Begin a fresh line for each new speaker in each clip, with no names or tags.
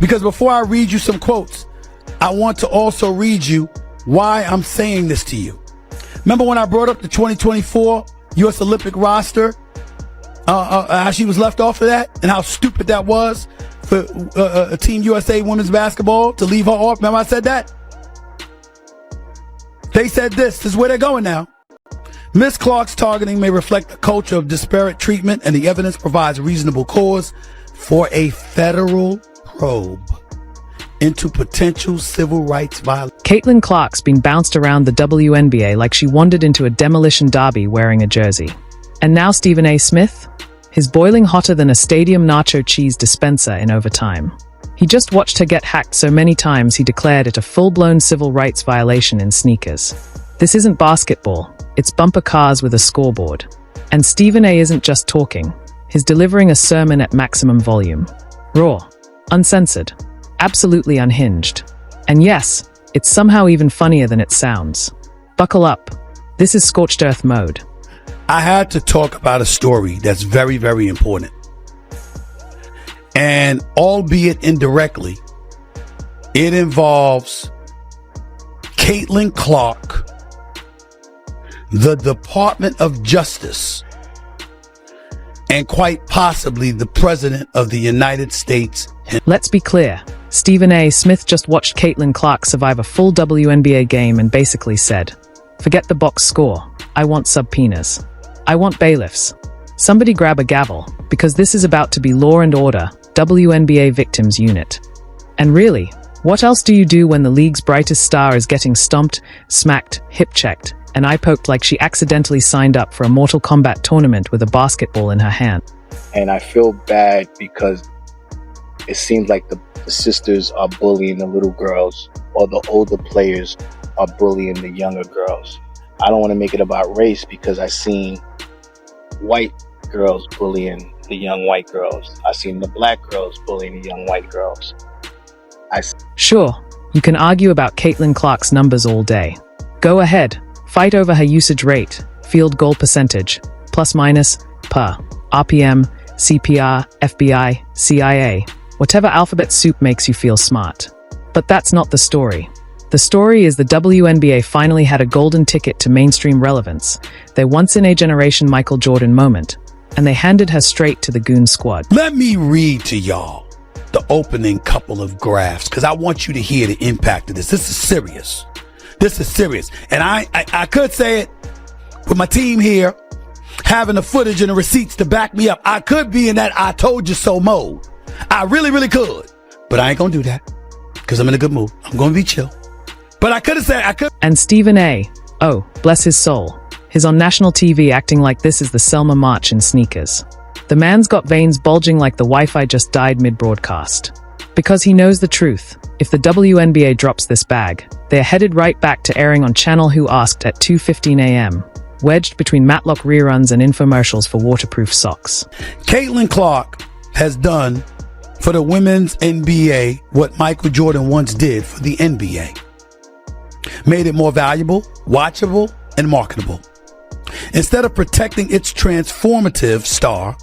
Because before I read you some quotes, I want to also read you why I'm saying this to you. Remember when I brought up the 2024 U.S. Olympic roster, how she was left off of that and how stupid that was for Team USA women's basketball to leave her off? Remember I said that? They said this is where they're going now. Ms. Clark's targeting may reflect a culture of disparate treatment, and the evidence provides reasonable cause for a federal probe into potential civil rights violations.
Caitlin Clark's been bounced around the WNBA like she wandered into a demolition derby wearing a jersey. And now Stephen A. Smith? He's boiling hotter than a stadium nacho cheese dispenser in overtime. He just watched her get hacked so many times he declared it a full-blown civil rights violation in sneakers. This isn't basketball, it's bumper cars with a scoreboard. And Stephen A. isn't just talking, he's delivering a sermon at maximum volume. Raw, uncensored, absolutely unhinged. And yes, it's somehow even funnier than it sounds. Buckle up, this is scorched earth mode.
I had to talk about a story that's very, very important. And albeit indirectly, it involves Caitlin Clark, the Department of Justice, and quite possibly the President of the United States.
Let's be clear. Stephen A. Smith just watched Caitlin Clark survive a full WNBA game and basically said, "Forget the box score. I want subpoenas. I want bailiffs. Somebody grab a gavel, because this is about to be Law and Order, WNBA Victims Unit." And really, what else do you do when the league's brightest star is getting stomped, smacked, hip-checked, and eye-poked like she accidentally signed up for a Mortal Kombat tournament with a basketball in her hand?
And I feel bad because it seems like the sisters are bullying the little girls, or the older players are bullying the younger girls. I don't want to make it about race because I seen white girls bullying the young white girls. I seen the black girls bullying the young white girls.
Sure, you can argue about Caitlin Clark's numbers all day. Go ahead, fight over her usage rate, field goal percentage, plus minus, per, RPM, CPR, FBI, CIA, whatever alphabet soup makes you feel smart. But that's not the story. The story is the WNBA finally had a golden ticket to mainstream relevance, their once-in-a-generation Michael Jordan moment, and they handed her straight to the goon squad.
Let me read to y'all the opening couple of graphs, because I want you to hear the impact of this. This is serious. This is serious. And I could say it with my team here, having the footage and the receipts to back me up. I could be in that I told you so mode. I really, really could. But I ain't going to do that because I'm in a good mood. I'm going to be chill. But I could have said, I could.
And Stephen A., oh, bless his soul, he's on national TV acting like this is the Selma March in sneakers. The man's got veins bulging like the Wi-Fi just died mid-broadcast. Because he knows the truth. If the WNBA drops this bag, they're headed right back to airing on Channel Who Asked at 2:15 a.m., wedged between Matlock reruns and infomercials for waterproof socks.
Caitlin Clark has done for the women's NBA what Michael Jordan once did for the NBA. Made it more valuable, watchable, and marketable. Instead of protecting its transformative star,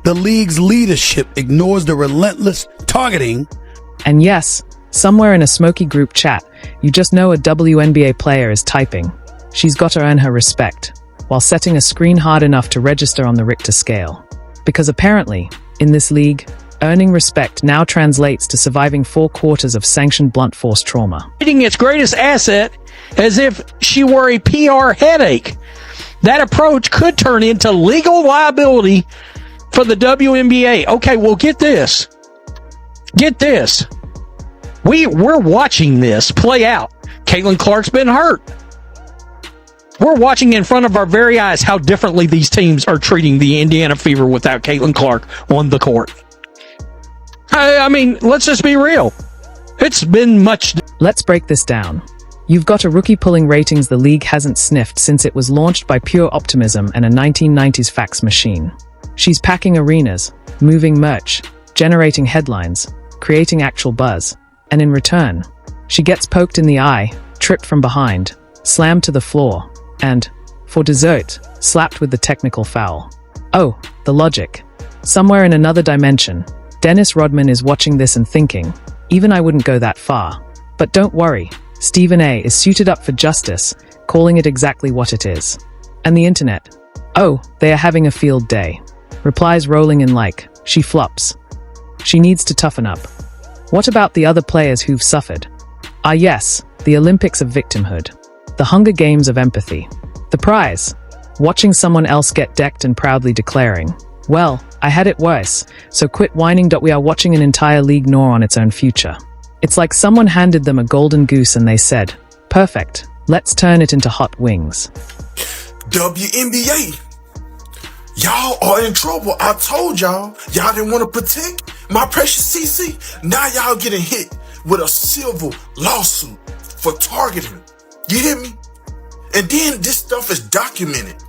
the league's leadership ignores the relentless targeting.
And yes, somewhere in a smoky group chat, you just know a WNBA player is typing. She's got to earn her respect, while setting a screen hard enough to register on the Richter scale. Because apparently, in this league, earning respect now translates to surviving 4 quarters of sanctioned blunt force trauma.
Treating its greatest asset as if she were a PR headache. That approach could turn into legal liability for the WNBA. Okay, well, get this. Get this. We're watching this play out. Caitlin Clark's been hurt. We're watching in front of our very eyes how differently these teams are treating the Indiana Fever without Caitlin Clark on the court. I mean, let's just be real. It's been much.
Let's break this down. You've got a rookie pulling ratings the league hasn't sniffed since it was launched by pure optimism and a 1990s fax machine. She's packing arenas, moving merch, generating headlines, creating actual buzz. And in return, she gets poked in the eye, tripped from behind, slammed to the floor, and, for dessert, slapped with the technical foul. Oh, the logic. Somewhere in another dimension, Dennis Rodman is watching this and thinking, Even I wouldn't go that far. But don't worry, Stephen A. is suited up for justice, calling it exactly what it is. And the internet? Oh, they are having a field day. Replies rolling in like, she flops. She needs to toughen up. What about the other players who've suffered? Ah yes, the Olympics of victimhood. The Hunger Games of empathy. The prize? Watching someone else get decked and proudly declaring, well, I had it worse, so quit whining. We are watching an entire league gnaw on its own future. It's like someone handed them a golden goose and they said, perfect, let's turn it into hot wings.
WNBA, y'all are in trouble. I told y'all didn't want to protect my precious CC. Now y'all getting hit with a civil lawsuit for targeting. You hear me? And then this stuff is documented.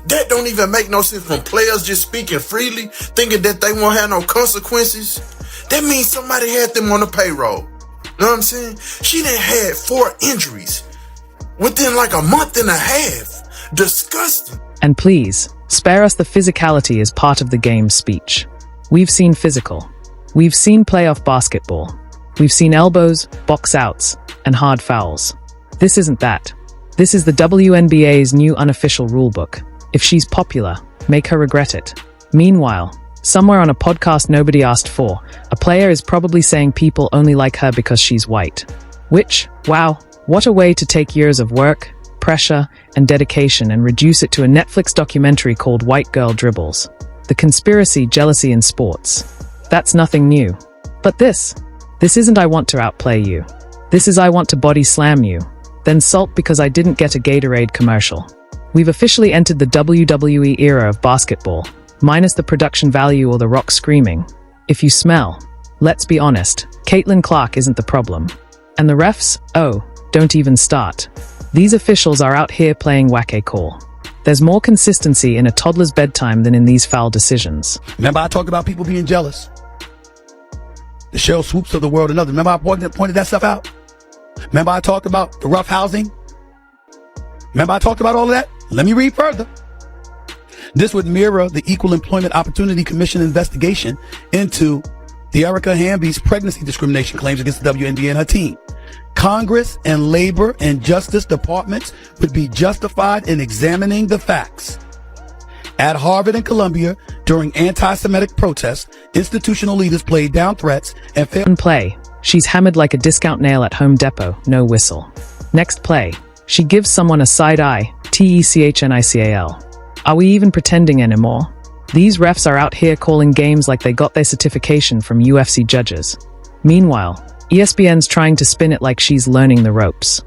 That don't even make no sense from players just speaking freely, thinking that they won't have no consequences. That means somebody had them on the payroll. You know what I'm saying? She done had 4 injuries within like a month and a half. Disgusting.
And please, spare us the physicality as part of the game's speech. We've seen physical. We've seen playoff basketball. We've seen elbows, box outs, and hard fouls. This isn't that. This is the WNBA's new unofficial rulebook. If she's popular, make her regret it. Meanwhile, somewhere on a podcast nobody asked for, a player is probably saying people only like her because she's white. Which, wow, what a way to take years of work, pressure, and dedication and reduce it to a Netflix documentary called White Girl Dribbles. The conspiracy, jealousy in sports. That's nothing new. But this isn't I want to outplay you. This is I want to body slam you. Then salt because I didn't get a Gatorade commercial. We've officially entered the WWE era of basketball, minus the production value or the Rock screaming. If you smell, let's be honest, Caitlin Clark isn't the problem. And the refs? Oh, don't even start. These officials are out here playing whack-a call. There's more consistency in a toddler's bedtime than in these foul decisions.
Remember I talked about people being jealous? The Cheryl Swoops of the world and others. Remember I pointed that stuff out? Remember I talked about the rough housing? Remember I talked about all of that? Let me read further. This would mirror the Equal Employment Opportunity Commission investigation into the Erica Hamby's pregnancy discrimination claims against the WNBA and her team. Congress and Labor and Justice Departments would be justified in examining the facts. At Harvard and Columbia, during anti-Semitic protests, institutional leaders played down threats and failed.
One play, she's hammered like a discount nail at Home Depot, no whistle. Next play, she gives someone a side eye, TECHNICAL. Are we even pretending anymore? These refs are out here calling games like they got their certification from UFC judges. Meanwhile, ESPN's trying to spin it like she's learning the ropes.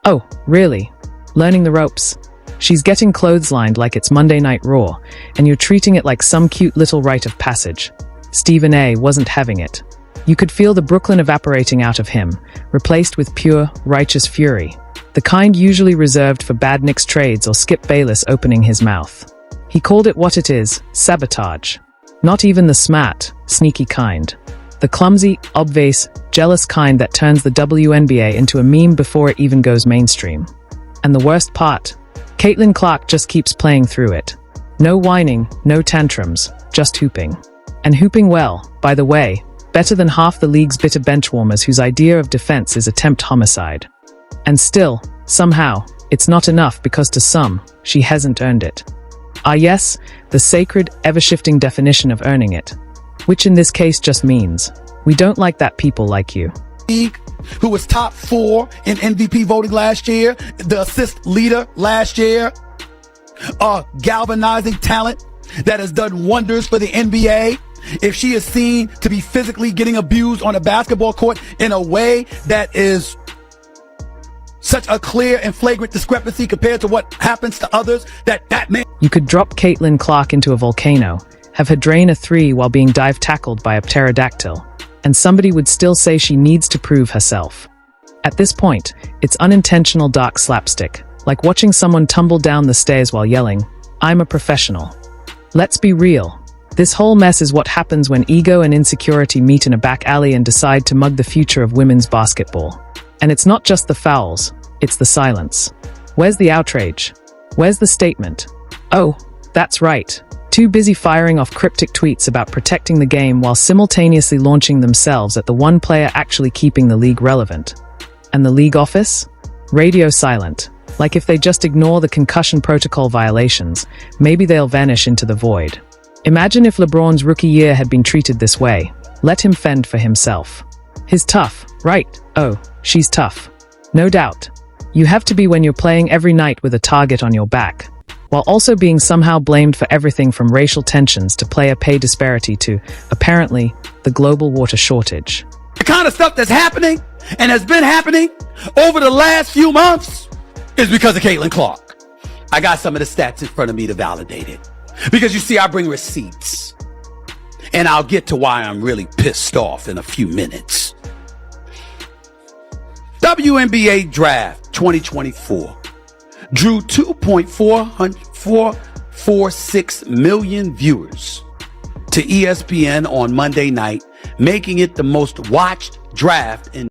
Oh, really? Learning the ropes? She's getting clotheslined like it's Monday Night Raw, and you're treating it like some cute little rite of passage. Stephen A. wasn't having it. You could feel the Brooklyn evaporating out of him, replaced with pure, righteous fury. The kind usually reserved for bad Knicks trades or Skip Bayless opening his mouth. He called it what it is, sabotage. Not even the smart, sneaky kind. The clumsy, obvious, jealous kind that turns the WNBA into a meme before it even goes mainstream. And the worst part, Caitlin Clark just keeps playing through it. No whining, no tantrums, just hooping. And hooping well, by the way, better than half the league's bitter benchwarmers whose idea of defense is attempt homicide. And still, somehow, it's not enough because to some, she hasn't earned it. Ah yes, the sacred, ever-shifting definition of earning it. Which in this case just means, we don't like that people like you.
Who was top 4 in MVP voting last year, the assist leader last year, galvanizing talent that has done wonders for the NBA. If she is seen to be physically getting abused on a basketball court in a way that is such a clear and flagrant discrepancy compared to what happens to others, that man.
You could drop Caitlin Clark into a volcano, have her drain a 3 while being dive tackled by a pterodactyl, and somebody would still say she needs to prove herself. At this point, it's unintentional dark slapstick, like watching someone tumble down the stairs while yelling, "I'm a professional." Let's be real. This whole mess is what happens when ego and insecurity meet in a back alley and decide to mug the future of women's basketball. And it's not just the fouls, it's the silence. Where's the outrage? Where's the statement? Oh, that's right. too busy firing off cryptic tweets about protecting the game while simultaneously launching themselves at the one player actually keeping the league relevant. And the league office? Radio silent. Like if they just ignore the concussion protocol violations, maybe they'll vanish into the void. Imagine if LeBron's rookie year had been treated this way. Let him fend for himself. He's tough, right? Oh, she's tough. No doubt. You have to be when you're playing every night with a target on your back, while also being somehow blamed for everything from racial tensions to player pay disparity to, apparently, the global water shortage.
The kind of stuff that's happening and has been happening over the last few months is because of Caitlin Clark. I got some of the stats in front of me to validate it. Because you see, I bring receipts. And I'll get to why I'm really pissed off in a few minutes. WNBA Draft 2024 drew 2.446 million viewers to ESPN on Monday night, making it the most watched draft in